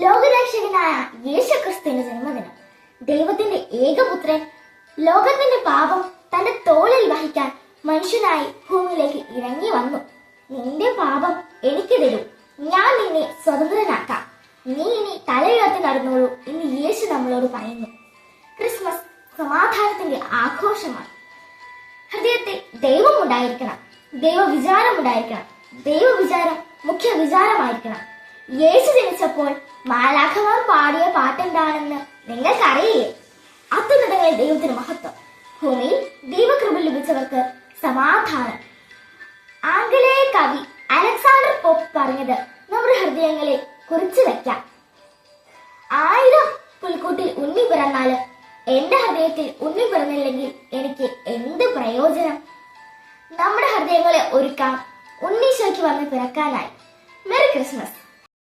ലോകരക്ഷകനായ യേശുക്രിസ്തുവിന്റെ ജന്മദിനം. ദൈവത്തിന്റെ ഏകപുത്രൻ ലോകത്തിന്റെ പാപം തന്റെ തോളിൽ വഹിക്കാൻ മനുഷ്യനായി ഭൂമിയിലേക്ക് ഇറങ്ങി വന്നു. നിന്റെ പാപം എനിക്ക് തരൂ, ഞാൻ നിന്നെ സ്വതന്ത്രനാക്കാം, നീ ഇനി തലയുയർത്തി നടന്നോളൂ എന്ന് യേശു നമ്മളോട് പറയുന്നു. ക്രിസ്മസ് സമാധാനത്തിന്റെ ആഘോഷമാണ്. ഹൃദയത്തിൽ ദൈവം ഉണ്ടായിരിക്കണം, ദൈവവിചാരം ഉണ്ടായിരിക്കണം. ദൈവവിചാരം മുഖ്യ വിചാരമായിരിക്കണം. യേശു ജനിച്ചപ്പോൾ മാലാഖമാർ പാടിയ പാട്ടെന്താണെന്ന് നിങ്ങൾക്കറിയില്ലേ? അത്യുന്നതങ്ങളിൽ ദൈവത്തിന് മഹത്വം, ഭൂമിയിൽ ദൈവകൃപ ലഭിച്ചവർക്ക് സമാധാനം. ആംഗലേയ കവി അലക്സാണ്ടർ പോപ്പ് പറഞ്ഞത് നമ്മുടെ ഹൃദയങ്ങളെ കുറിച്ചു വെക്കാം. 1000 പുൽക്കൂട്ടിൽ ഉണ്ണി പിറന്നാലും എന്റെ ഹൃദയത്തിൽ ഉണ്ണി പിറന്നില്ലെങ്കിൽ എനിക്ക് എന്ത് പ്രയോജനം? നമ്മുടെ ഹൃദയങ്ങളെ ഒരുക്കാം ഉണ്ണീശോയ്ക്ക് വന്ന് പിറക്കാനായി. Merry Christmas.